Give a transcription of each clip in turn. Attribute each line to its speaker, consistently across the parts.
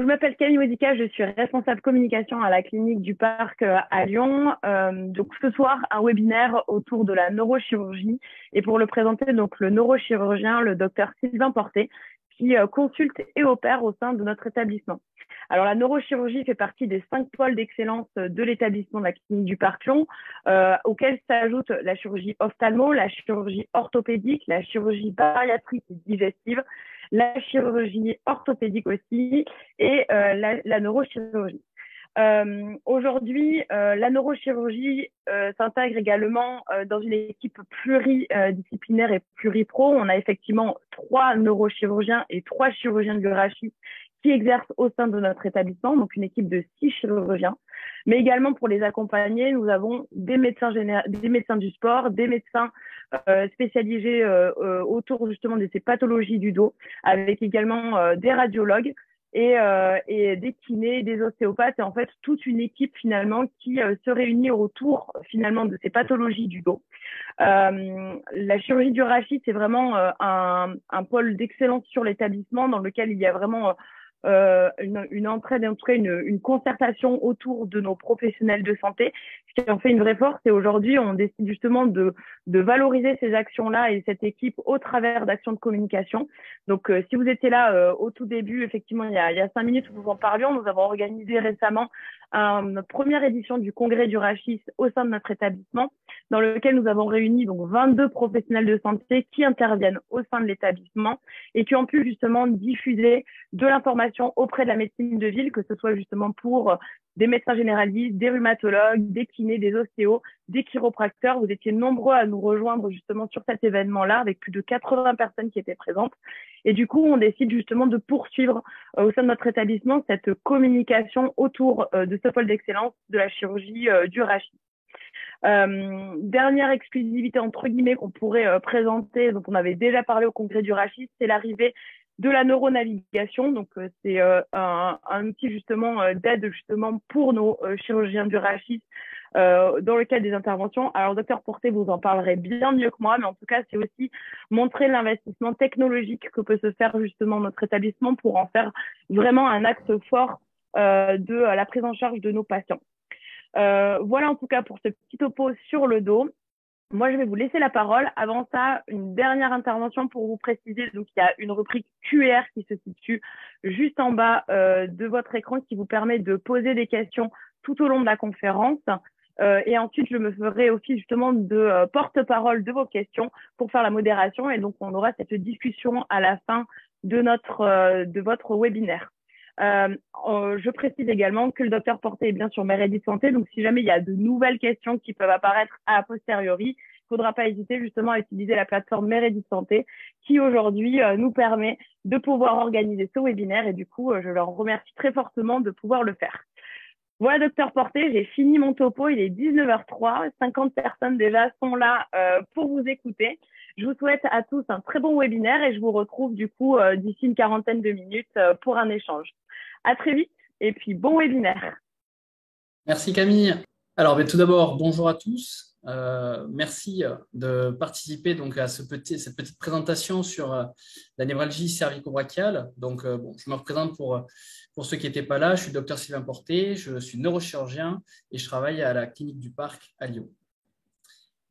Speaker 1: m'appelle Camille Modica, je suis responsable communication à la clinique du Parc à Lyon. Donc ce soir, un webinaire autour de la neurochirurgie. Et pour le présenter, donc le neurochirurgien, le docteur Sylvain Porté, qui consulte et opère au sein de notre établissement. Alors la neurochirurgie fait partie des 5 pôles d'excellence de l'établissement de la clinique du Parc Lyon, auxquels s'ajoute la chirurgie ophtalmo, la chirurgie orthopédique, la chirurgie bariatrique et digestive, la chirurgie orthopédique aussi et la neurochirurgie. Aujourd'hui, la neurochirurgie s'intègre également dans une équipe pluridisciplinaire et pluripro. On a effectivement 3 neurochirurgiens et 3 chirurgiens du rachis qui exercent au sein de notre établissement, donc une équipe de 6 chirurgiens. Mais également pour les accompagner, nous avons des médecins du sport, des médecins spécialisés autour justement de ces pathologies du dos, avec également des radiologues et des kinés, des ostéopathes, et en fait toute une équipe finalement qui se réunit autour finalement de ces pathologies du dos. La chirurgie du rachis, c'est vraiment un pôle d'excellence sur l'établissement dans lequel il y a vraiment une entraide et en tout cas une concertation autour de nos professionnels de santé, ce qui en fait une vraie force. Et aujourd'hui, on décide justement de valoriser ces actions-là et cette équipe au travers d'actions de communication. Donc, si vous étiez là au tout début, effectivement, il y a 5 minutes où nous en parlions, nous avons organisé récemment notre première édition du congrès du rachis au sein de notre établissement, dans lequel nous avons réuni donc 22 professionnels de santé qui interviennent au sein de l'établissement et qui ont pu justement diffuser de l'information auprès de la médecine de ville, que ce soit justement pour des médecins généralistes, des rhumatologues, des kinés, des ostéos, des chiropracteurs. Vous étiez nombreux à nous rejoindre justement sur cet événement-là, avec plus de 80 personnes qui étaient présentes. Et du coup, on décide justement de poursuivre au sein de notre établissement cette communication autour de ce pôle d'excellence de la chirurgie du rachis. Dernière exclusivité entre guillemets qu'on pourrait présenter, donc on avait déjà parlé au congrès du rachis, c'est l'arrivée de la neuronavigation. Donc c'est un outil justement d'aide justement pour nos chirurgiens du rachis dans le cadre des interventions. Alors docteur Porté vous en parlerez bien mieux que moi, mais en tout cas c'est aussi montrer l'investissement technologique que peut se faire justement notre établissement pour en faire vraiment un axe fort de la prise en charge de nos patients. Voilà en tout cas pour ce petit topo sur le dos. Moi, je vais vous laisser la parole. Avant ça, une dernière intervention pour vous préciser. Donc, il y a une rubrique QR qui se situe juste en bas de votre écran qui vous permet de poser des questions tout au long de la conférence. Et ensuite, je me ferai office justement de porte-parole de vos questions pour faire la modération. Et donc, on aura cette discussion à la fin de votre webinaire. Je précise également que le docteur Porté est bien sur Meredith Santé, donc si jamais il y a de nouvelles questions qui peuvent apparaître a posteriori, il ne faudra pas hésiter justement à utiliser la plateforme Meredith Santé qui aujourd'hui nous permet de pouvoir organiser ce webinaire et du coup je leur remercie très fortement de pouvoir le faire. Voilà docteur Porté, j'ai fini mon topo, il est 19h03, 50 personnes déjà sont là pour vous écouter. Je vous souhaite à tous un très bon webinaire et je vous retrouve du coup d'ici une quarantaine de minutes pour un échange. À très vite et puis bon webinaire.
Speaker 2: Merci Camille. Alors tout d'abord, bonjour à tous. Merci de participer donc à cette petite présentation sur la névralgie cervico-brachiale. Donc, je me représente pour ceux qui n'étaient pas là. Je suis le docteur Sylvain Porté, je suis neurochirurgien et je travaille à la clinique du Parc à Lyon.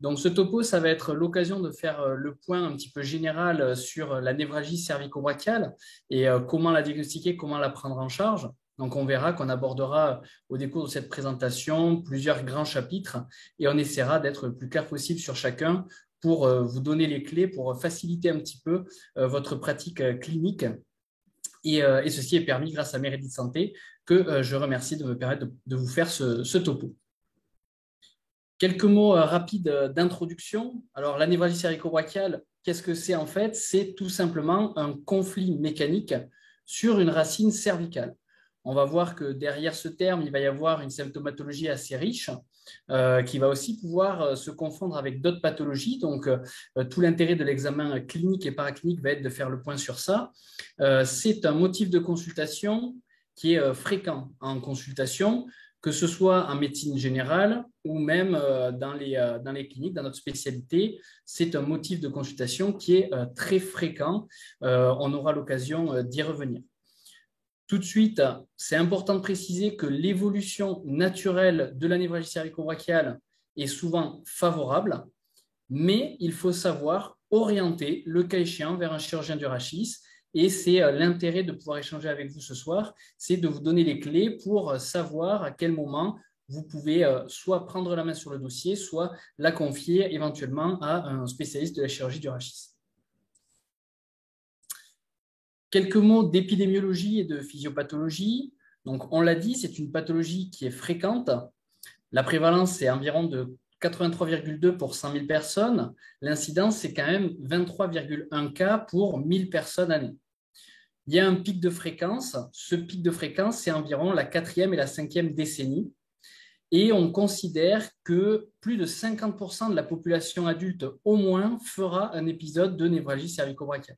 Speaker 2: Donc, ce topo, ça va être l'occasion de faire le point un petit peu général sur la névralgie cervico-brachiale et comment la diagnostiquer, comment la prendre en charge. Donc, on verra qu'on abordera au décours de cette présentation plusieurs grands chapitres et on essaiera d'être le plus clair possible sur chacun pour vous donner les clés pour faciliter un petit peu votre pratique clinique. Et ceci est permis grâce à Meredith Santé que je remercie de me permettre de vous faire ce topo. Quelques mots rapides d'introduction. Alors, la névralgie cervico-brachiale, qu'est-ce que c'est en fait? C'est tout simplement un conflit mécanique sur une racine cervicale. On va voir que derrière ce terme, il va y avoir une symptomatologie assez riche qui va aussi pouvoir se confondre avec d'autres pathologies. Donc, tout l'intérêt de l'examen clinique et paraclinique va être de faire le point sur ça. C'est un motif de consultation qui est fréquent en consultation, que ce soit en médecine générale ou même dans les cliniques, dans notre spécialité. C'est un motif de consultation qui est très fréquent. On aura l'occasion d'y revenir. Tout de suite, c'est important de préciser que l'évolution naturelle de la névralgie cervico-brachiale est souvent favorable, mais il faut savoir orienter le cas échéant vers un chirurgien du rachis. Et c'est l'intérêt de pouvoir échanger avec vous ce soir, c'est de vous donner les clés pour savoir à quel moment vous pouvez soit prendre la main sur le dossier, soit la confier éventuellement à un spécialiste de la chirurgie du rachis. Quelques mots d'épidémiologie et de physiopathologie. Donc, on l'a dit, c'est une pathologie qui est fréquente. La prévalence, c'est environ de 83,2 pour 100 000 personnes. L'incidence, c'est quand même 23,1 cas pour 1000 personnes année. Il y a un pic de fréquence. Ce pic de fréquence, c'est environ la 4e et la 5e décennie. Et on considère que plus de 50% de la population adulte au moins fera un épisode de névralgie cervico-brachiale.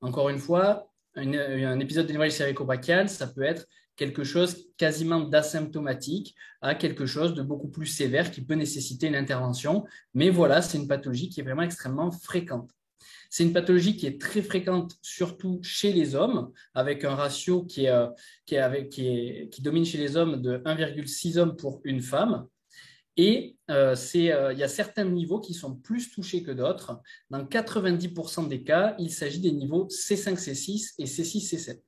Speaker 2: Encore une fois, un épisode de névralgie cervico-brachiale, ça peut être quelque chose quasiment d'asymptomatique à quelque chose de beaucoup plus sévère qui peut nécessiter une intervention. Mais voilà, c'est une pathologie qui est vraiment extrêmement fréquente. C'est une pathologie qui est très fréquente, surtout chez les hommes, avec un ratio qui domine chez les hommes de 1,6 hommes pour une femme. Et il y a certains niveaux qui sont plus touchés que d'autres. Dans 90% des cas, il s'agit des niveaux C5, C6 et C6, C7.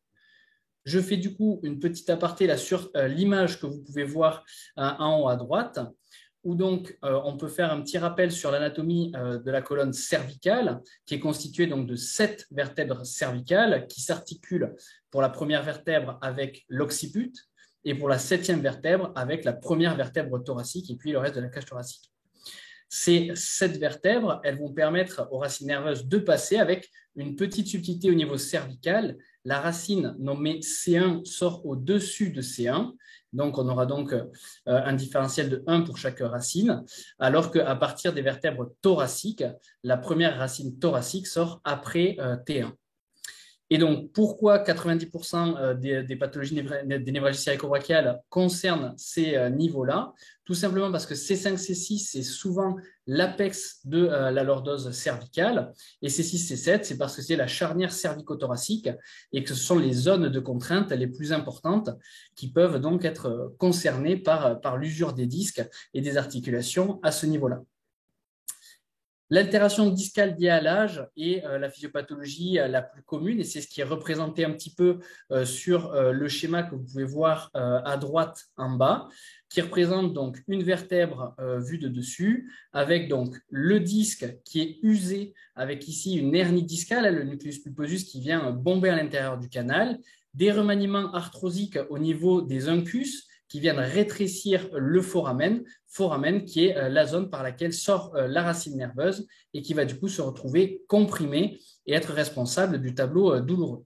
Speaker 2: Je fais du coup une petite aparté là sur l'image que vous pouvez voir en haut à droite, où donc on peut faire un petit rappel sur l'anatomie de la colonne cervicale, qui est constituée donc de 7 vertèbres cervicales qui s'articulent pour la première vertèbre avec l'occiput, et pour la 7e vertèbre avec la première vertèbre thoracique et puis le reste de la cage thoracique. Ces 7 vertèbres, elles vont permettre aux racines nerveuses de passer avec une petite subtilité au niveau cervical. La racine nommée C1 sort au-dessus de C1, donc on aura donc un différentiel de 1 pour chaque racine, alors qu'à partir des vertèbres thoraciques, la première racine thoracique sort après T1. Et donc, pourquoi 90% des pathologies des névralgies cervico-brachiales concernent ces niveaux-là? Tout simplement parce que C5, C6, c'est souvent l'apex de la lordose cervicale. Et C6, C7, c'est parce que c'est la charnière cervico-thoracique et que ce sont les zones de contrainte les plus importantes qui peuvent donc être concernées par l'usure des disques et des articulations à ce niveau-là. L'altération discale liée à l'âge est la physiopathologie la plus commune et c'est ce qui est représenté un petit peu sur le schéma que vous pouvez voir à droite en bas, qui représente donc une vertèbre vue de dessus avec donc le disque qui est usé avec ici une hernie discale, le nucleus pulposus qui vient bomber à l'intérieur du canal, des remaniements arthrosiques au niveau des uncus qui viennent rétrécir le foramen qui est la zone par laquelle sort la racine nerveuse et qui va du coup se retrouver comprimée et être responsable du tableau douloureux.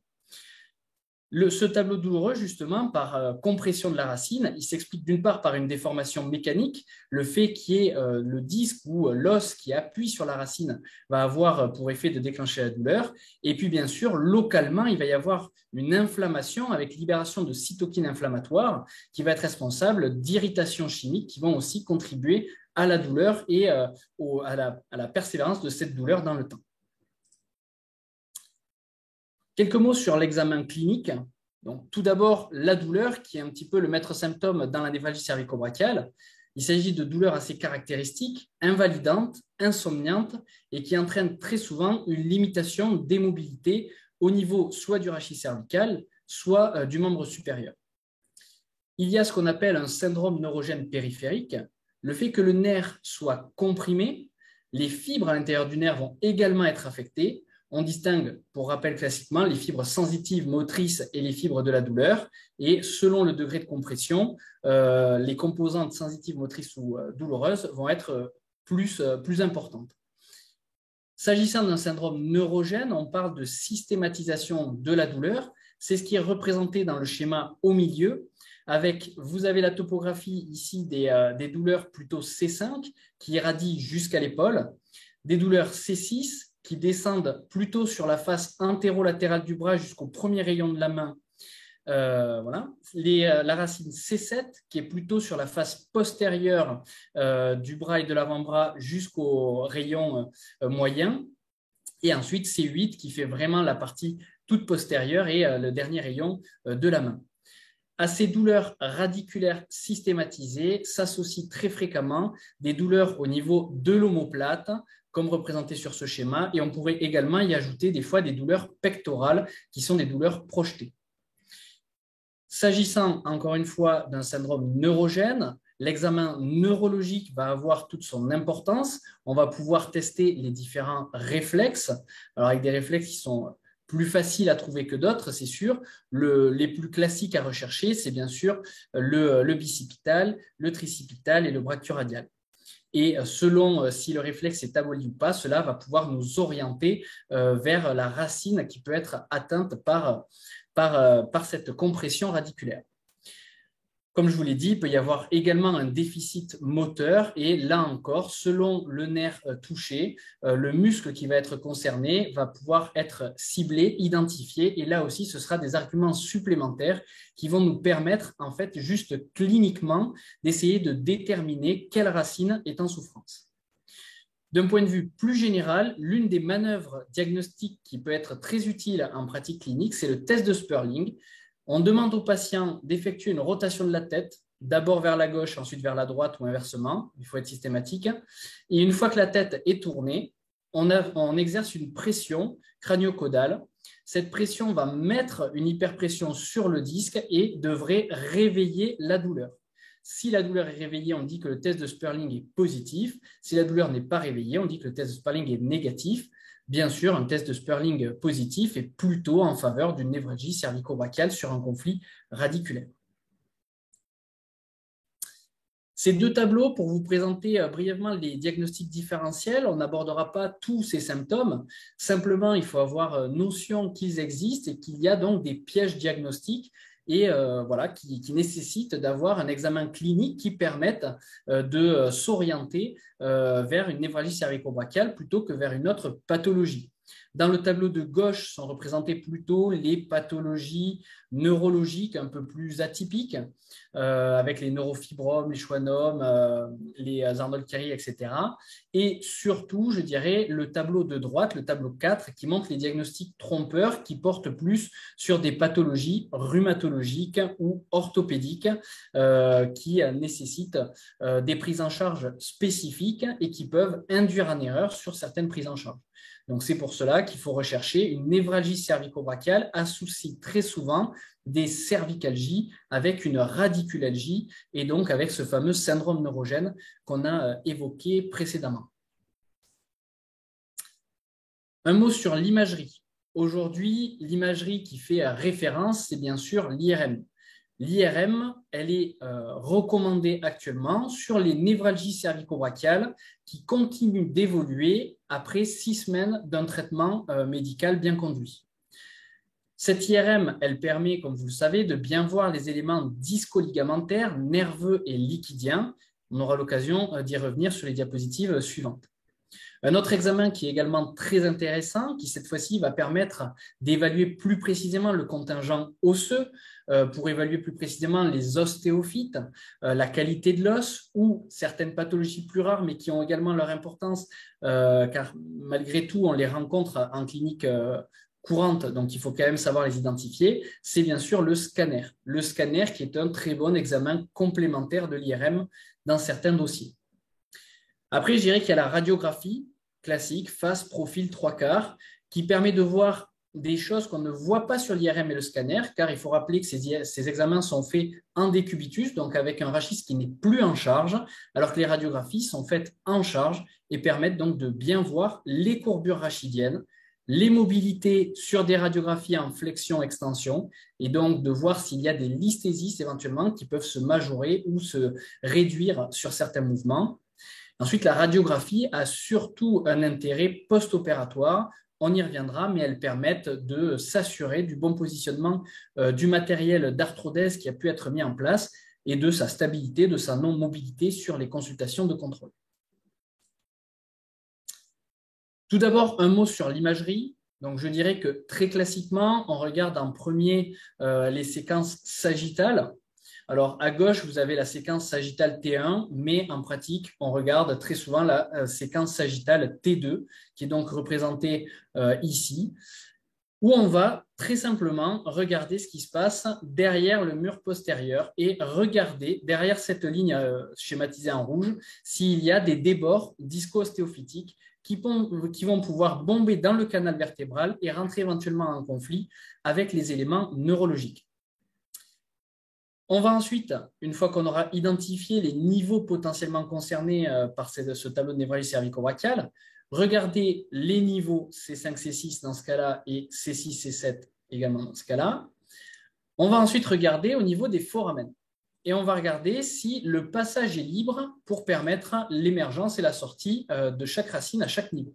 Speaker 2: Ce tableau douloureux, justement, par compression de la racine, il s'explique d'une part par une déformation mécanique, le fait qu'il y ait le disque ou l'os qui appuie sur la racine va avoir pour effet de déclencher la douleur, et puis bien sûr, localement, il va y avoir une inflammation avec libération de cytokines inflammatoires qui va être responsable d'irritations chimiques qui vont aussi contribuer à la douleur et à la persévérance de cette douleur dans le temps. Quelques mots sur l'examen clinique. Donc, tout d'abord, la douleur, qui est un petit peu le maître symptôme dans la névralgie cervico-brachiale. Il s'agit de douleurs assez caractéristiques, invalidantes, insomniantes et qui entraînent très souvent une limitation des mobilités au niveau soit du rachis cervical, soit du membre supérieur. Il y a ce qu'on appelle un syndrome neurogène périphérique, le fait que le nerf soit comprimé, les fibres à l'intérieur du nerf vont également être affectées. On distingue, pour rappel classiquement, les fibres sensitives motrices et les fibres de la douleur. Et selon le degré de compression, les composantes sensitives motrices ou douloureuses vont être plus importantes. S'agissant d'un syndrome neurogène, on parle de systématisation de la douleur. C'est ce qui est représenté dans le schéma au milieu. Vous avez la topographie ici des douleurs plutôt C5 qui irradient jusqu'à l'épaule, des douleurs C6 qui descendent plutôt sur la face antérolatérale du bras jusqu'au premier rayon de la main. Voilà. La racine C7 qui est plutôt sur la face postérieure du bras et de l'avant-bras jusqu'au rayon moyen. Et ensuite C8 qui fait vraiment la partie toute postérieure et le dernier rayon de la main. À ces douleurs radiculaires systématisées s'associent très fréquemment des douleurs au niveau de l'omoplate, comme représenté sur ce schéma, et on pourrait également y ajouter des fois des douleurs pectorales qui sont des douleurs projetées. S'agissant encore une fois d'un syndrome neurogène, l'examen neurologique va avoir toute son importance. On va pouvoir tester les différents réflexes, alors avec des réflexes qui sont plus faciles à trouver que d'autres, c'est sûr. Les plus classiques à rechercher, c'est bien sûr le bicipital, le tricipital et le brachio-radial. Et selon si le réflexe est aboli ou pas, cela va pouvoir nous orienter vers la racine qui peut être atteinte par cette compression radiculaire. Comme je vous l'ai dit, il peut y avoir également un déficit moteur et là encore, selon le nerf touché, le muscle qui va être concerné va pouvoir être ciblé, identifié et là aussi, ce sera des arguments supplémentaires qui vont nous permettre en fait juste cliniquement d'essayer de déterminer quelle racine est en souffrance. D'un point de vue plus général, l'une des manœuvres diagnostiques qui peut être très utile en pratique clinique, c'est le test de Sperling. On demande au patient d'effectuer une rotation de la tête, d'abord vers la gauche, ensuite vers la droite ou inversement. Il faut être systématique. Et une fois que la tête est tournée, on exerce une pression crânio-caudale. Cette pression va mettre une hyperpression sur le disque et devrait réveiller la douleur. Si la douleur est réveillée, on dit que le test de Sperling est positif. Si la douleur n'est pas réveillée, on dit que le test de Sperling est négatif. Bien sûr, un test de Sperling positif est plutôt en faveur d'une névralgie cervico-brachiale sur un conflit radiculaire. Ces deux tableaux, pour vous présenter brièvement les diagnostics différentiels, on n'abordera pas tous ces symptômes. Simplement, il faut avoir notion qu'ils existent et qu'il y a donc des pièges diagnostiques et qui nécessitent d'avoir un examen clinique qui permette de s'orienter vers une névralgie cervico-brachiale plutôt que vers une autre pathologie. Dans le tableau de gauche sont représentées plutôt les pathologies neurologiques un peu plus atypiques, avec les neurofibromes, les schwannomes, les Arnold-Chiari, etc. Et surtout, je dirais, le tableau de droite, le tableau 4, qui montre les diagnostics trompeurs qui portent plus sur des pathologies rhumatologiques ou orthopédiques qui nécessitent des prises en charge spécifiques et qui peuvent induire en erreur sur certaines prises en charge. Donc, c'est pour cela qu'il faut rechercher une névralgie cervico-brachiale associée très souvent des cervicalgies avec une radiculalgie et donc avec ce fameux syndrome neurogène qu'on a évoqué précédemment. Un mot sur l'imagerie. Aujourd'hui, l'imagerie qui fait référence, c'est bien sûr l'IRM. L'IRM, elle est recommandée actuellement sur les névralgies cervico-brachiales qui continuent d'évoluer après 6 semaines d'un traitement médical bien conduit. Cette IRM, elle permet, comme vous le savez, de bien voir les éléments disco-ligamentaires, nerveux et liquidiens. On aura l'occasion d'y revenir sur les diapositives suivantes. Un autre examen qui est également très intéressant, qui cette fois-ci va permettre d'évaluer plus précisément le contingent osseux, pour évaluer plus précisément les ostéophytes, la qualité de l'os ou certaines pathologies plus rares mais qui ont également leur importance car malgré tout on les rencontre en clinique courante, donc il faut quand même savoir les identifier, c'est bien sûr le scanner. Le scanner qui est un très bon examen complémentaire de l'IRM dans certains dossiers. Après, je dirais qu'il y a la radiographie classique, face, profil, 3/4, qui permet de voir des choses qu'on ne voit pas sur l'IRM et le scanner, car il faut rappeler que ces examens sont faits en décubitus, donc avec un rachis qui n'est plus en charge, alors que les radiographies sont faites en charge et permettent donc de bien voir les courbures rachidiennes, les mobilités sur des radiographies en flexion-extension, et donc de voir s'il y a des listhésies éventuellement qui peuvent se majorer ou se réduire sur certains mouvements. Ensuite, la radiographie a surtout un intérêt post-opératoire. On y reviendra, mais elles permettent de s'assurer du bon positionnement du matériel d'arthrodèse qui a pu être mis en place et de sa stabilité, de sa non-mobilité sur les consultations de contrôle. Tout d'abord, un mot sur l'imagerie. Donc, je dirais que très classiquement, on regarde en premier les séquences sagittales. Alors, à gauche, vous avez la séquence sagittale T1, mais en pratique, on regarde très souvent la séquence sagittale T2, qui est donc représentée ici. où on va très simplement regarder ce qui se passe derrière le mur postérieur et regarder derrière cette ligne schématisée en rouge s'il y a des débords disco-ostéophytiques qui vont pouvoir bomber dans le canal vertébral et rentrer éventuellement en conflit avec les éléments neurologiques. On va ensuite, une fois qu'on aura identifié les niveaux potentiellement concernés par ce tableau de névralgie cervico-brachiale, regarder les niveaux C5, C6 dans ce cas-là et C6, C7 également dans ce cas-là. On va ensuite regarder au niveau des foramen et on va regarder si le passage est libre pour permettre l'émergence et la sortie de chaque racine à chaque niveau.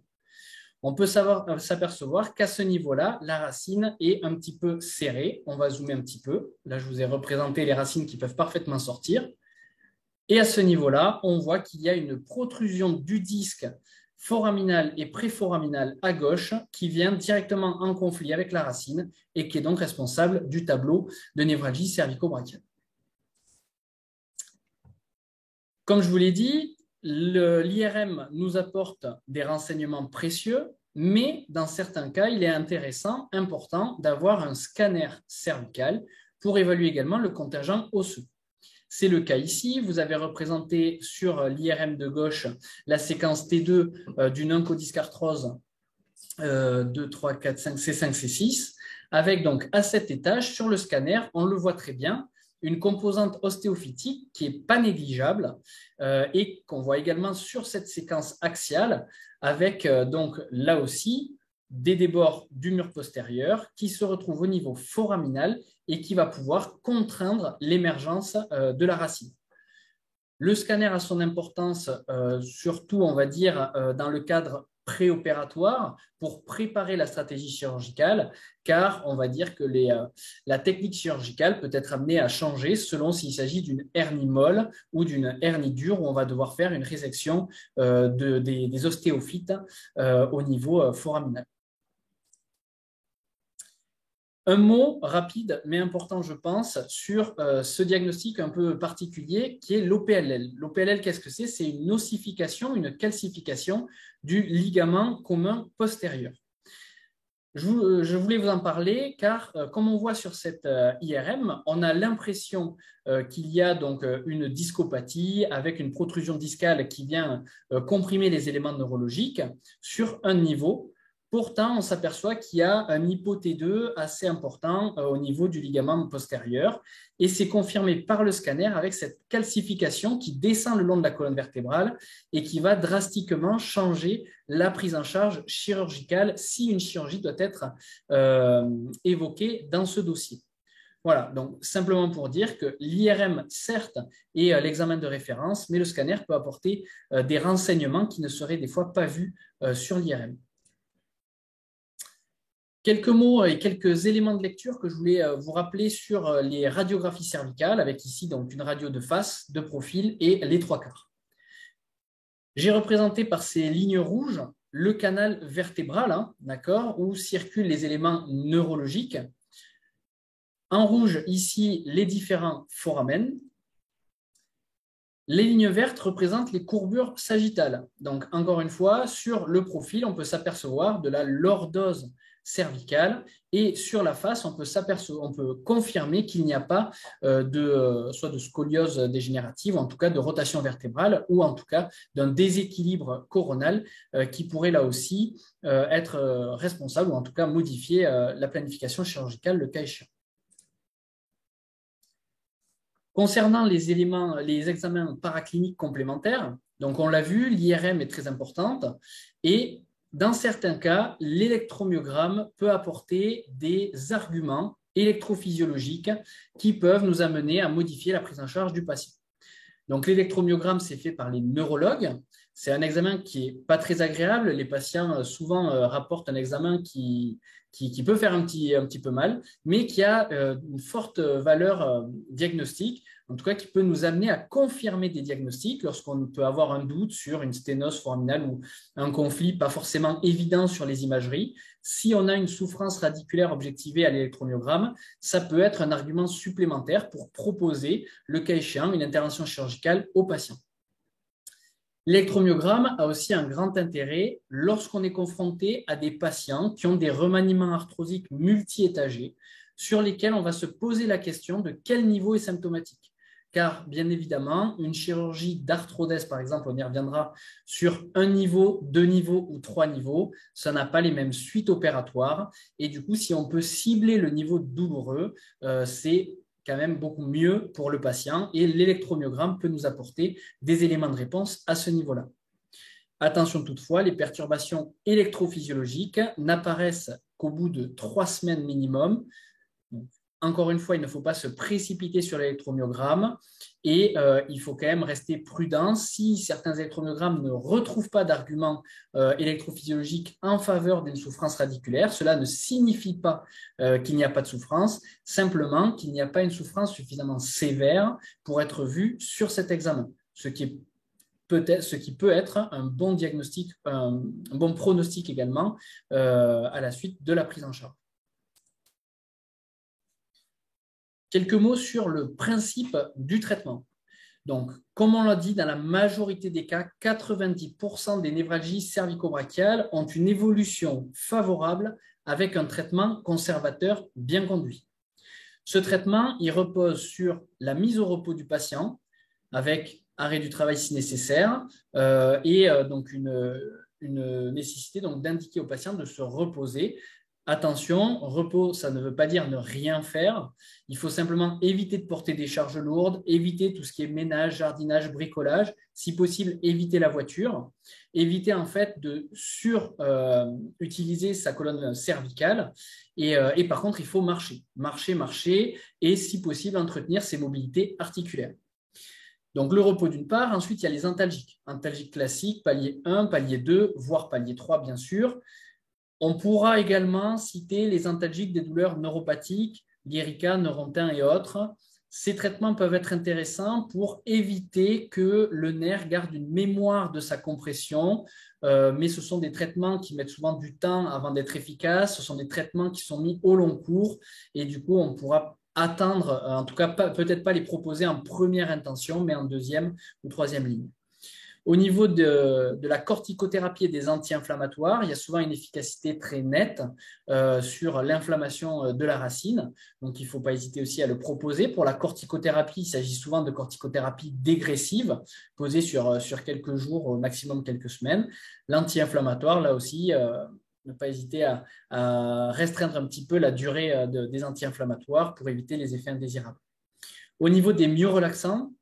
Speaker 2: On peut s'apercevoir qu'à ce niveau-là, la racine est un petit peu serrée. On va zoomer un petit peu. Là, je vous ai représenté les racines qui peuvent parfaitement sortir. Et à ce niveau-là, on voit qu'il y a une protrusion du disque foraminal et préforaminal à gauche qui vient directement en conflit avec la racine et qui est donc responsable du tableau de névralgie cervico-brachiale. Comme je vous l'ai dit, l'IRM nous apporte des renseignements précieux, mais dans certains cas, il est intéressant, important d'avoir un scanner cervical pour évaluer également le contingent osseux. C'est le cas ici. Vous avez représenté sur l'IRM de gauche la séquence T2 d'une oncodyscarthrose 2, 3, 4, 5, C5, C6, avec donc à cet étage, sur le scanner, on le voit très bien, une composante ostéophytique qui n'est pas négligeable et qu'on voit également sur cette séquence axiale avec donc là aussi des débords du mur postérieur qui se retrouvent au niveau foraminal et qui va pouvoir contraindre l'émergence de la racine. Le scanner a son importance, surtout on va dire dans le cadre préopératoire pour préparer la stratégie chirurgicale, car on va dire que la technique chirurgicale peut être amenée à changer selon s'il s'agit d'une hernie molle ou d'une hernie dure où on va devoir faire une résection des ostéophytes au niveau foraminal. Un mot rapide, mais important, je pense, sur ce diagnostic un peu particulier qui est l'OPLL. L'OPLL, qu'est-ce que c'est? C'est une ossification, une calcification du ligament commun postérieur. Je voulais vous en parler car, comme on voit sur cette IRM, on a l'impression qu'il y a donc une discopathie avec une protrusion discale qui vient comprimer les éléments neurologiques sur un niveau. Pourtant, on s'aperçoit qu'il y a un hypo-T2 assez important au niveau du ligament postérieur et c'est confirmé par le scanner avec cette calcification qui descend le long de la colonne vertébrale et qui va drastiquement changer la prise en charge chirurgicale si une chirurgie doit être évoquée dans ce dossier. Voilà, donc simplement pour dire que l'IRM, certes, est l'examen de référence, mais le scanner peut apporter des renseignements qui ne seraient des fois pas vus sur l'IRM. Quelques mots et quelques éléments de lecture que je voulais vous rappeler sur les radiographies cervicales, avec ici donc une radio de face, de profil et les trois quarts. J'ai représenté par ces lignes rouges le canal vertébral, hein, d'accord, où circulent les éléments neurologiques. En rouge, ici, les différents foramen. Les lignes vertes représentent les courbures sagittales. Donc, encore une fois, sur le profil, on peut s'apercevoir de la lordose cervicale et sur la face, on peut confirmer qu'il n'y a pas soit de scoliose dégénérative, ou en tout cas de rotation vertébrale, ou en tout cas d'un déséquilibre coronal qui pourrait là aussi être responsable, ou en tout cas modifier la planification chirurgicale le cas échéant. Concernant les examens paracliniques complémentaires, donc on l'a vu, l'IRM est très importante et dans certains cas, l'électromyogramme peut apporter des arguments électrophysiologiques qui peuvent nous amener à modifier la prise en charge du patient. Donc l'électromyogramme, c'est fait par les neurologues. C'est un examen qui n'est pas très agréable. Les patients souvent rapportent un examen qui peut faire un petit peu mal, mais qui a une forte valeur diagnostique, en tout cas qui peut nous amener à confirmer des diagnostics lorsqu'on peut avoir un doute sur une sténose foraminale ou un conflit pas forcément évident sur les imageries. Si on a une souffrance radiculaire objectivée à l'électromyogramme, ça peut être un argument supplémentaire pour proposer, le cas échéant, une intervention chirurgicale au patient. L'électromyogramme a aussi un grand intérêt lorsqu'on est confronté à des patients qui ont des remaniements arthrosiques multi-étagés sur lesquels on va se poser la question de quel niveau est symptomatique. Car bien évidemment, une chirurgie d'arthrodèse, par exemple, on y reviendra sur un niveau, deux niveaux ou trois niveaux, ça n'a pas les mêmes suites opératoires. Et du coup, si on peut cibler le niveau douloureux, c'est quand même beaucoup mieux pour le patient et l'électromyogramme peut nous apporter des éléments de réponse à ce niveau-là. Attention toutefois, les perturbations électrophysiologiques n'apparaissent qu'au bout de 3 semaines minimum. Donc, encore une fois, il ne faut pas se précipiter sur l'électromyogramme et il faut quand même rester prudent. Si certains électromyogrammes ne retrouvent pas d'arguments électrophysiologiques en faveur d'une souffrance radiculaire, cela ne signifie pas qu'il n'y a pas de souffrance, simplement qu'il n'y a pas une souffrance suffisamment sévère pour être vue sur cet examen, ce qui peut être un bon diagnostic, un bon pronostic également à la suite de la prise en charge. Quelques mots sur le principe du traitement. Donc, comme on l'a dit, dans la majorité des cas, 90% des névralgies cervico-brachiales ont une évolution favorable avec un traitement conservateur bien conduit. Ce traitement, il repose sur la mise au repos du patient avec arrêt du travail si nécessaire et donc une nécessité d'indiquer au patient de se reposer. Attention, repos, ça ne veut pas dire ne rien faire. Il faut simplement éviter de porter des charges lourdes, éviter tout ce qui est ménage, jardinage, bricolage. Si possible, éviter la voiture. Éviter en fait de utiliser sa colonne cervicale. Et par contre, il faut marcher. Marcher et si possible, entretenir ses mobilités articulaires. Donc, le repos d'une part. Ensuite, il y a les antalgiques. Antalgiques classiques, palier 1, palier 2, voire palier 3, bien sûr. On pourra également citer les antalgiques des douleurs neuropathiques, Lyrica, Neurontin et autres. Ces traitements peuvent être intéressants pour éviter que le nerf garde une mémoire de sa compression, mais ce sont des traitements qui mettent souvent du temps avant d'être efficaces. Ce sont des traitements qui sont mis au long cours et du coup, on pourra attendre, en tout cas peut-être pas les proposer en première intention, mais en deuxième ou troisième ligne. Au niveau de la corticothérapie et des anti-inflammatoires, il y a souvent une efficacité très nette sur l'inflammation de la racine. Donc, il ne faut pas hésiter aussi à le proposer. Pour la corticothérapie, il s'agit souvent de corticothérapie dégressive, posée sur quelques jours, au maximum quelques semaines. L'anti-inflammatoire, là aussi, ne pas hésiter à restreindre un petit peu la durée des anti-inflammatoires pour éviter les effets indésirables. Au niveau des myorelaxants,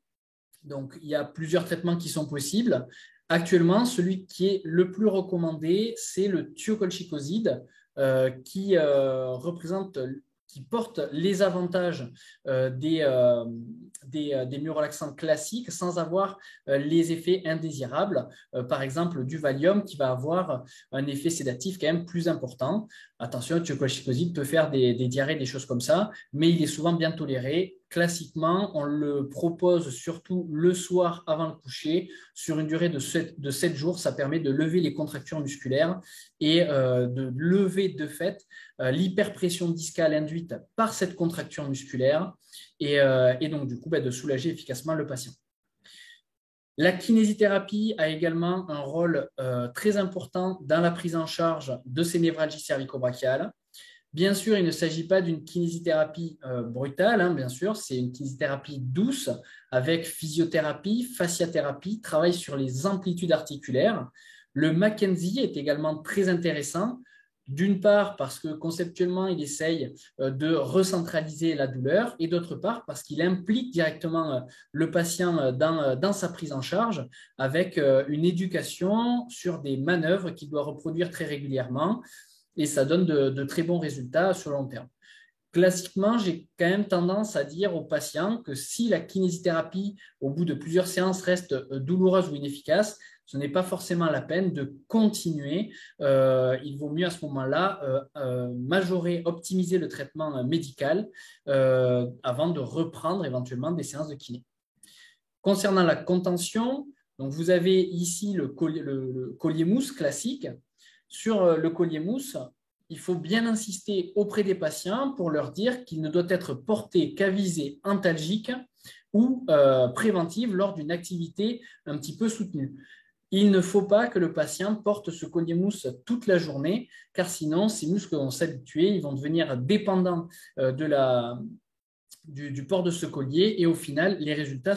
Speaker 2: donc, il y a plusieurs traitements qui sont possibles. Actuellement, celui qui est le plus recommandé, c'est le thiocolchicoside qui porte les avantages des myorelaxants classiques sans avoir les effets indésirables. Par exemple, du Valium qui va avoir un effet sédatif quand même plus important. Attention, le thiocolchicoside peut faire des diarrhées, des choses comme ça, mais il est souvent bien toléré. Classiquement, on le propose surtout le soir avant le coucher. Sur une durée de 7 jours, ça permet de lever les contractures musculaires et de lever de fait l'hyperpression discale induite par cette contracture musculaire et donc du coup de soulager efficacement le patient. La kinésithérapie a également un rôle très important dans la prise en charge de ces névralgies cervico-brachiales. Bien sûr, il ne s'agit pas d'une kinésithérapie brutale, bien sûr, c'est une kinésithérapie douce avec physiothérapie, fasciathérapie, travail sur les amplitudes articulaires. Le Mackenzie est également très intéressant, d'une part parce que conceptuellement, il essaye de recentraliser la douleur et d'autre part parce qu'il implique directement le patient dans sa prise en charge avec une éducation sur des manœuvres qu'il doit reproduire très régulièrement. Et ça donne de très bons résultats sur le long terme. Classiquement, j'ai quand même tendance à dire aux patients que si la kinésithérapie, au bout de plusieurs séances, reste douloureuse ou inefficace, ce n'est pas forcément la peine de continuer. Il vaut mieux à ce moment-là majorer, optimiser le traitement médical avant de reprendre éventuellement des séances de kiné. Concernant la contention, donc vous avez ici le collier mousse classique. Sur le collier mousse, il faut bien insister auprès des patients pour leur dire qu'il ne doit être porté qu'à visée antalgique ou préventive lors d'une activité un petit peu soutenue. Il ne faut pas que le patient porte ce collier mousse toute la journée, car sinon, ces muscles vont s'habituer, ils vont devenir dépendants du port de ce collier et au final, les résultats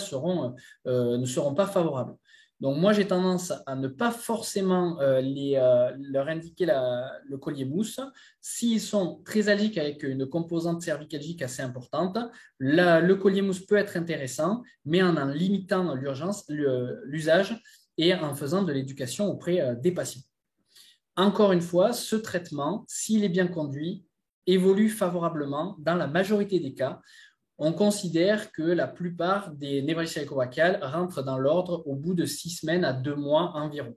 Speaker 2: ne seront pas favorables. Donc, moi, j'ai tendance à ne pas forcément leur indiquer le collier mousse. S'ils sont très algiques avec une composante cervicalgique assez importante, le collier mousse peut être intéressant, mais en limitant l'usage et en faisant de l'éducation auprès des patients. Encore une fois, ce traitement, s'il est bien conduit, évolue favorablement dans la majorité des cas. On considère que la plupart des névralgies cervico-brachiales rentrent dans l'ordre au bout de 6 semaines à 2 mois environ.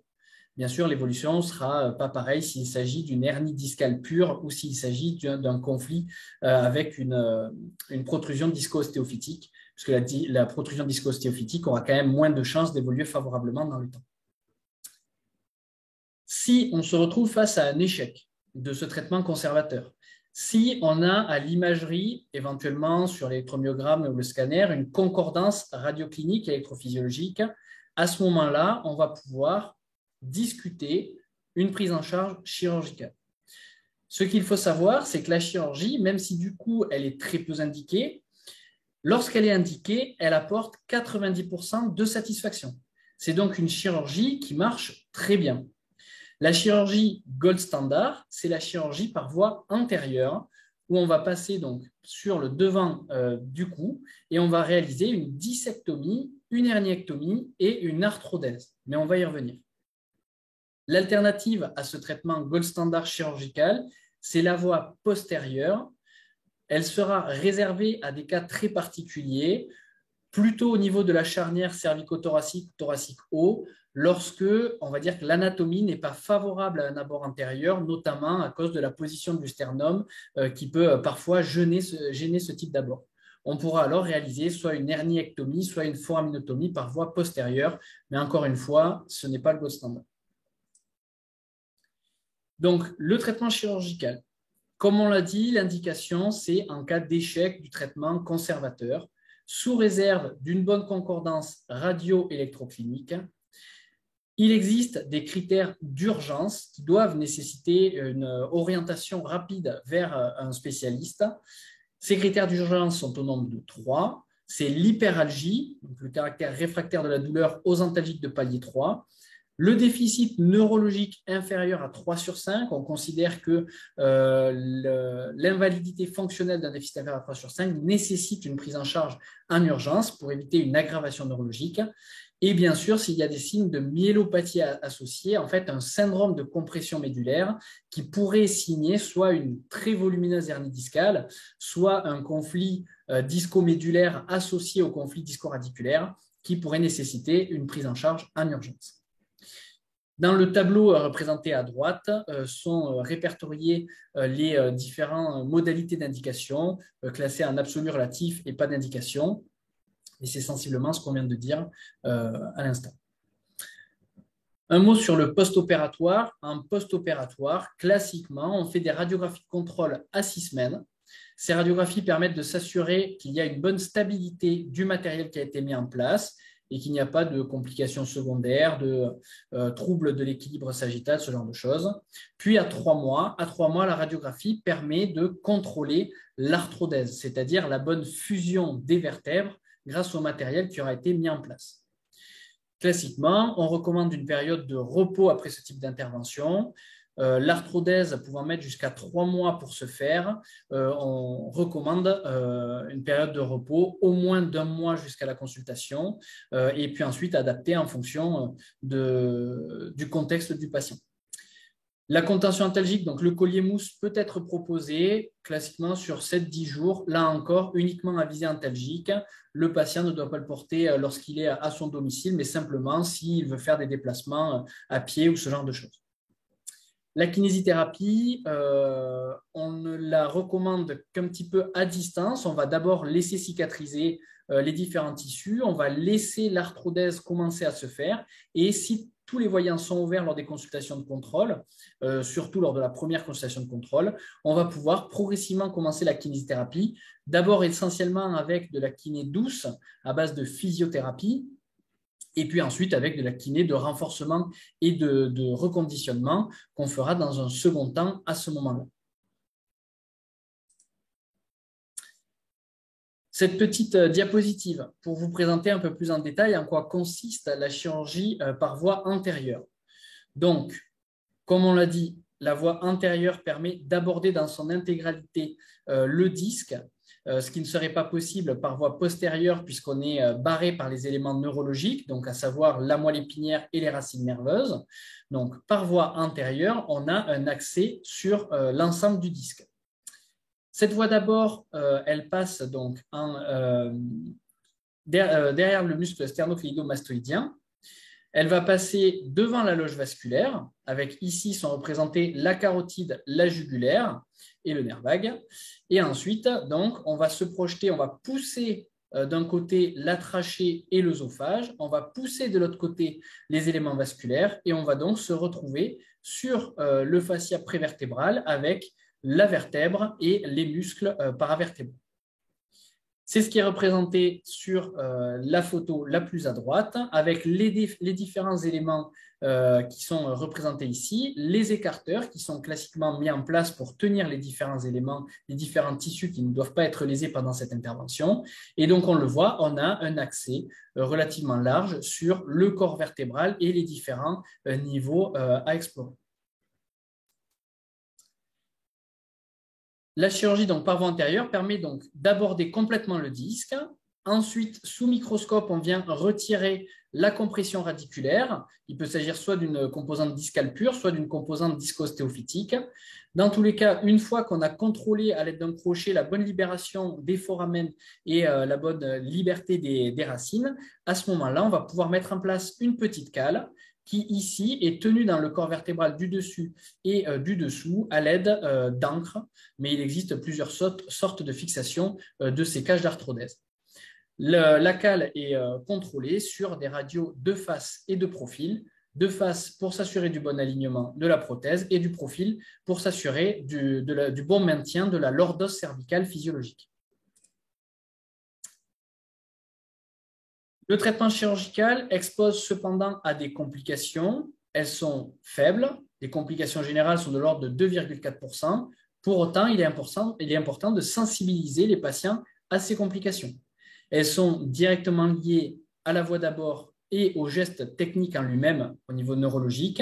Speaker 2: Bien sûr, l'évolution ne sera pas pareille s'il s'agit d'une hernie discale pure ou s'il s'agit d'un conflit avec une protrusion disco-ostéophytique, puisque la protrusion disco-ostéophytique aura quand même moins de chances d'évoluer favorablement dans le temps. Si on se retrouve face à un échec de ce traitement conservateur, si on a à l'imagerie, éventuellement sur l'électromyogramme ou le scanner, une concordance radioclinique électrophysiologique, à ce moment-là, on va pouvoir discuter une prise en charge chirurgicale. Ce qu'il faut savoir, c'est que la chirurgie, même si du coup elle est très peu indiquée, lorsqu'elle est indiquée, elle apporte 90% de satisfaction. C'est donc une chirurgie qui marche très bien. La chirurgie gold standard, c'est la chirurgie par voie antérieure où on va passer donc sur le devant du cou et on va réaliser une discectomie, une herniectomie et une arthrodèse. Mais on va y revenir. L'alternative à ce traitement gold standard chirurgical, c'est la voie postérieure. Elle sera réservée à des cas très particuliers, plutôt au niveau de la charnière cervico-thoracique, thoracique haut, lorsque, on va dire que l'anatomie n'est pas favorable à un abord antérieur, notamment à cause de la position du sternum qui peut parfois gêner ce type d'abord. On pourra alors réaliser soit une herniectomie, soit une foraminotomie par voie postérieure, mais encore une fois, ce n'est pas le gold standard. Donc, le traitement chirurgical, comme on l'a dit, l'indication, c'est en cas d'échec du traitement conservateur, sous réserve d'une bonne concordance radio-électroclinique. Il existe des critères d'urgence qui doivent nécessiter une orientation rapide vers un spécialiste. Ces critères d'urgence sont au nombre de 3. C'est l'hyperalgie, donc le caractère réfractaire de la douleur aux antalgiques de palier 3. Le déficit neurologique inférieur à 3 sur 5, on considère que l'invalidité fonctionnelle d'un déficit inférieur à 3 sur 5 nécessite une prise en charge en urgence pour éviter une aggravation neurologique. Et bien sûr, s'il y a des signes de myélopathie associés, en fait, un syndrome de compression médulaire qui pourrait signer soit une très volumineuse hernie discale, soit un conflit discomédulaire associé au conflit discoradiculaire qui pourrait nécessiter une prise en charge en urgence. Dans le tableau représenté à droite sont répertoriées les différentes modalités d'indication classées en absolu relatif et pas d'indication. Et c'est sensiblement ce qu'on vient de dire à l'instant. Un mot sur le post-opératoire. En post-opératoire, classiquement, on fait des radiographies de contrôle à 6 semaines. Ces radiographies permettent de s'assurer qu'il y a une bonne stabilité du matériel qui a été mis en place et qu'il n'y a pas de complications secondaires, de troubles de l'équilibre sagittal, ce genre de choses. Puis à 3 mois, la radiographie permet de contrôler l'arthrodèse, c'est-à-dire la bonne fusion des vertèbres grâce au matériel qui aura été mis en place. Classiquement, on recommande une période de repos après ce type d'intervention. L'arthrodèse pouvant mettre jusqu'à 3 mois pour se faire, on recommande une période de repos au moins d'1 mois jusqu'à la consultation et puis ensuite adapter en fonction du contexte du patient. La contention antalgique, donc le collier mousse, peut être proposé classiquement sur 7-10 jours. Là encore, uniquement à visée antalgique. Le patient ne doit pas le porter lorsqu'il est à son domicile, mais simplement s'il veut faire des déplacements à pied ou ce genre de choses. La kinésithérapie, on ne la recommande qu'un petit peu à distance. On va d'abord laisser cicatriser les différents tissus. On va laisser l'arthrodèse commencer à se faire. Et si tous les voyants sont ouverts lors des consultations de contrôle, surtout lors de la première consultation de contrôle, on va pouvoir progressivement commencer la kinésithérapie. D'abord essentiellement avec de la kiné douce à base de physiothérapie. Et puis ensuite, avec de la kiné de renforcement et de reconditionnement qu'on fera dans un second temps à ce moment-là. Cette petite diapositive pour vous présenter un peu plus en détail en quoi consiste la chirurgie par voie antérieure. Donc, comme on l'a dit, la voie antérieure permet d'aborder dans son intégralité le disque, ce qui ne serait pas possible par voie postérieure puisqu'on est barré par les éléments neurologiques, donc à savoir la moelle épinière et les racines nerveuses. Donc, par voie antérieure, on a un accès sur l'ensemble du disque. Cette voie d'abord, elle passe donc derrière le muscle sternocléido-mastoïdien. Elle va passer devant la loge vasculaire, avec ici sont représentés la carotide, la jugulaire et le nerf vague. Et ensuite, donc, on va se projeter, on va pousser d'un côté la trachée et l'œsophage, on va pousser de l'autre côté les éléments vasculaires et on va donc se retrouver sur le fascia prévertébral avec la vertèbre et les muscles paravertébraux. C'est ce qui est représenté sur la photo la plus à droite, avec les différents éléments qui sont représentés ici, les écarteurs qui sont classiquement mis en place pour tenir les différents éléments, les différents tissus qui ne doivent pas être lésés pendant cette intervention. Et donc, on le voit, on a un accès relativement large sur le corps vertébral et les différents niveaux à explorer. La chirurgie donc, par voie antérieure permet donc d'aborder complètement le disque. Ensuite, sous microscope, on vient retirer la compression radiculaire. Il peut s'agir soit d'une composante discale pure, soit d'une composante disco-ostéophytique. Dans tous les cas, une fois qu'on a contrôlé à l'aide d'un crochet la bonne libération des foramens et la bonne liberté des racines, à ce moment-là, on va pouvoir mettre en place une petite cale qui ici est tenue dans le corps vertébral du dessus et du dessous à l'aide d'encre, mais il existe plusieurs sortes de fixation de ces cages d'arthrodèse. La cale est contrôlée sur des radios de face et de profil. De face pour s'assurer du bon alignement de la prothèse et du profil pour s'assurer du bon maintien de la lordose cervicale physiologique. Le traitement chirurgical expose cependant à des complications. Elles sont faibles. Les complications générales sont de l'ordre de 2,4%. Pour autant, il est important de sensibiliser les patients à ces complications. Elles sont directement liées à la voie d'abord et au geste technique en lui-même au niveau neurologique.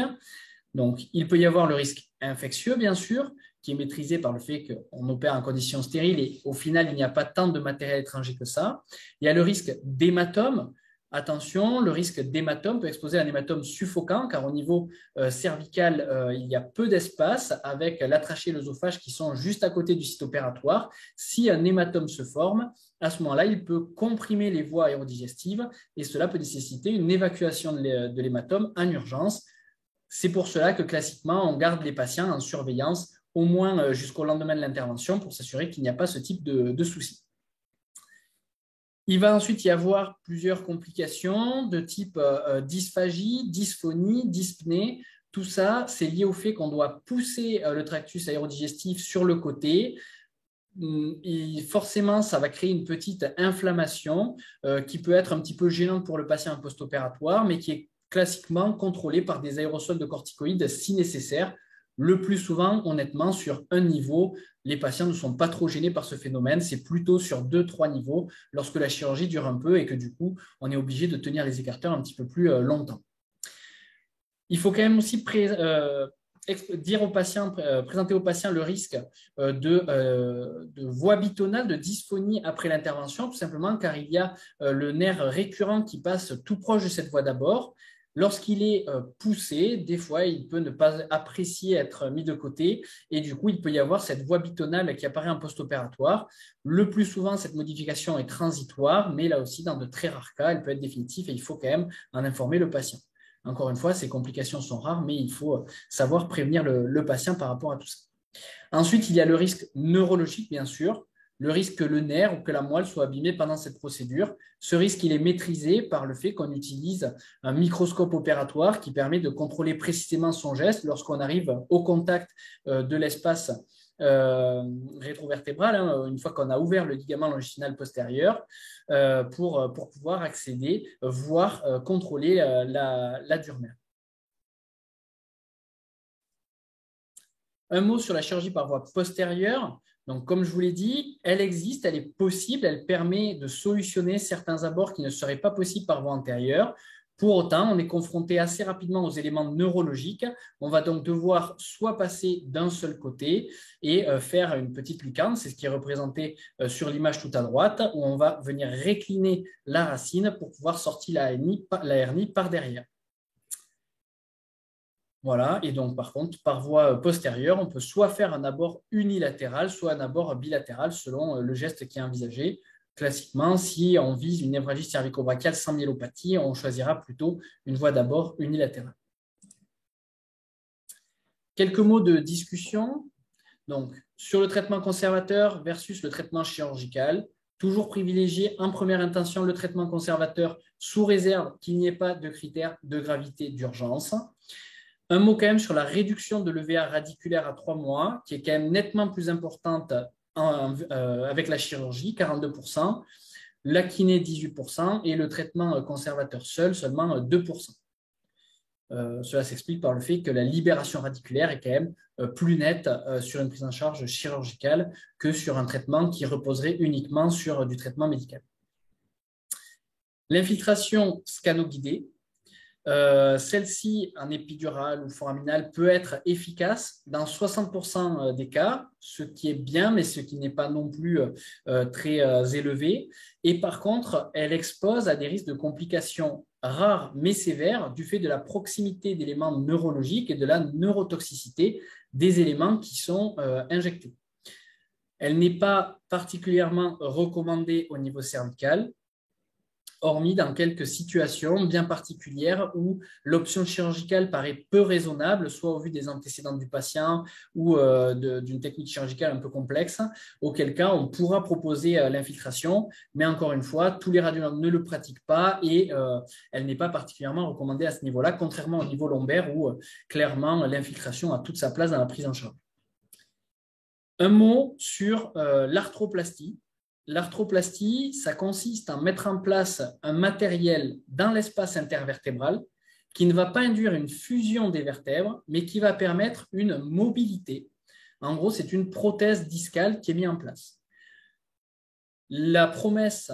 Speaker 2: Donc, il peut y avoir le risque infectieux, bien sûr, qui est maîtrisé par le fait qu'on opère en conditions stériles et au final, il n'y a pas tant de matériel étranger que ça. Il y a le risque d'hématome. Attention, le risque d'hématome peut exposer à un hématome suffocant car au niveau cervical, il y a peu d'espace avec la trachée et l'œsophage qui sont juste à côté du site opératoire. Si un hématome se forme, à ce moment-là, il peut comprimer les voies aérodigestives et cela peut nécessiter une évacuation de l'hématome en urgence. C'est pour cela que classiquement, on garde les patients en surveillance au moins jusqu'au lendemain de l'intervention pour s'assurer qu'il n'y a pas ce type de soucis. Il va ensuite y avoir plusieurs complications de type dysphagie, dysphonie, dyspnée. Tout ça, c'est lié au fait qu'on doit pousser le tractus aérodigestif sur le côté. Et forcément, ça va créer une petite inflammation qui peut être un petit peu gênante pour le patient post-opératoire, mais qui est classiquement contrôlée par des aérosols de corticoïdes si nécessaire. Le plus souvent, honnêtement, sur un niveau, les patients ne sont pas trop gênés par ce phénomène. C'est plutôt sur 2-3 niveaux lorsque la chirurgie dure un peu et que du coup, on est obligé de tenir les écarteurs un petit peu plus longtemps. Il faut quand même aussi dire aux patients, présenter aux patients le risque de voie bitonale, de dysphonie après l'intervention, tout simplement car il y a le nerf récurrent qui passe tout proche de cette voie d'abord. Lorsqu'il est poussé, des fois, il peut ne pas apprécier être mis de côté et du coup, il peut y avoir cette voie bitonale qui apparaît en post-opératoire. Le plus souvent, cette modification est transitoire, mais là aussi, dans de très rares cas, elle peut être définitive et il faut quand même en informer le patient. Encore une fois, ces complications sont rares, mais il faut savoir prévenir le patient par rapport à tout ça. Ensuite, il y a le risque neurologique, bien sûr. Le risque que le nerf ou que la moelle soit abîmée pendant cette procédure. Ce risque, il est maîtrisé par le fait qu'on utilise un microscope opératoire qui permet de contrôler précisément son geste lorsqu'on arrive au contact de l'espace rétrovertébrale, hein, une fois qu'on a ouvert le ligament longitudinal postérieur, pour pouvoir accéder, voire contrôler la dure mère. Un mot sur la chirurgie par voie postérieure. Donc, comme je vous l'ai dit, elle existe, elle est possible, elle permet de solutionner certains abords qui ne seraient pas possibles par voie antérieure. Pour autant, on est confronté assez rapidement aux éléments neurologiques. On va donc devoir soit passer d'un seul côté et faire une petite lucarne, c'est ce qui est représenté sur l'image tout à droite, où on va venir récliner la racine pour pouvoir sortir la hernie par derrière. Voilà, et donc par contre, par voie postérieure, on peut soit faire un abord unilatéral, soit un abord bilatéral selon le geste qui est envisagé. Classiquement, si on vise une névralgie cervico-brachiale sans myélopathie, on choisira plutôt une voie d'abord unilatérale. Quelques mots de discussion. Donc, sur le traitement conservateur versus le traitement chirurgical, toujours privilégier en première intention le traitement conservateur sous réserve qu'il n'y ait pas de critères de gravité d'urgence. Un mot quand même sur la réduction de l'EVA radiculaire à 3 mois, qui est quand même nettement plus importante avec la chirurgie, 42%, la kiné, 18%, et le traitement conservateur seul, seulement 2%. Cela s'explique par le fait que la libération radiculaire est quand même plus nette sur une prise en charge chirurgicale que sur un traitement qui reposerait uniquement sur du traitement médical. L'infiltration scano-guidée. Celle-ci, en épidurale ou foraminale, peut être efficace dans 60% des cas, ce qui est bien, mais ce qui n'est pas non plus très élevé. Et par contre, elle expose à des risques de complications rares mais sévères du fait de la proximité d'éléments neurologiques et de la neurotoxicité des éléments qui sont injectés. Elle n'est pas particulièrement recommandée au niveau cervical, hormis dans quelques situations bien particulières où l'option chirurgicale paraît peu raisonnable, soit au vu des antécédents du patient ou d'une technique chirurgicale un peu complexe, auquel cas on pourra proposer l'infiltration, mais encore une fois, tous les radiologues ne le pratiquent pas et elle n'est pas particulièrement recommandée à ce niveau-là, contrairement au niveau lombaire où clairement l'infiltration a toute sa place dans la prise en charge. Un mot sur l'arthroplastie. L'arthroplastie, ça consiste à mettre en place un matériel dans l'espace intervertébral qui ne va pas induire une fusion des vertèbres, mais qui va permettre une mobilité. En gros, c'est une prothèse discale qui est mise en place. La promesse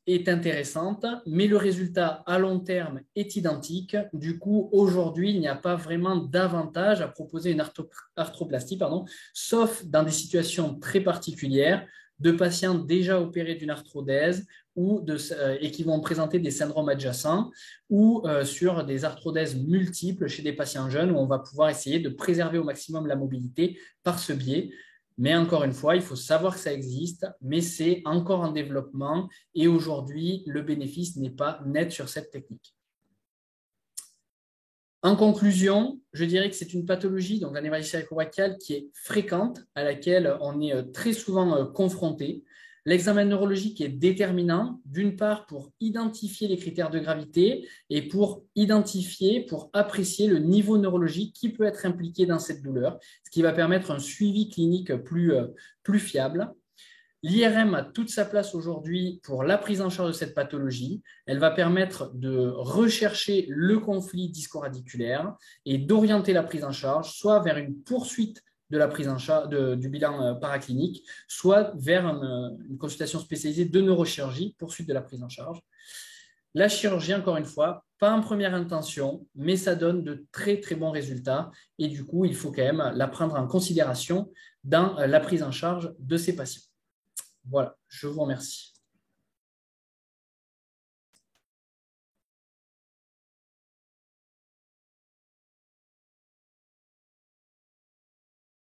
Speaker 2: est intéressante, mais le résultat à long terme est identique. Du coup, aujourd'hui, il n'y a pas vraiment d'avantage à proposer une arthroplastie, sauf dans des situations très particulières, de patients déjà opérés d'une arthrodèse et qui vont présenter des syndromes adjacents ou sur des arthrodèses multiples chez des patients jeunes où on va pouvoir essayer de préserver au maximum la mobilité par ce biais. Mais encore une fois, il faut savoir que ça existe, mais c'est encore en développement et aujourd'hui, le bénéfice n'est pas net sur cette technique. En conclusion, je dirais que c'est une pathologie, donc la névralgie cervico-brachiale, qui est fréquente, à laquelle on est très souvent confronté. L'examen neurologique est déterminant, d'une part pour identifier les critères de gravité et pour apprécier le niveau neurologique qui peut être impliqué dans cette douleur, ce qui va permettre un suivi clinique plus fiable. L'IRM a toute sa place aujourd'hui pour la prise en charge de cette pathologie. Elle va permettre de rechercher le conflit disco-radiculaire et d'orienter la prise en charge soit vers une poursuite de la prise en charge du bilan paraclinique, soit vers une consultation spécialisée de neurochirurgie, poursuite de la prise en charge. La chirurgie, encore une fois, pas en première intention, mais ça donne de très très bons résultats et du coup, il faut quand même la prendre en considération dans la prise en charge de ces patients. Voilà, je vous remercie.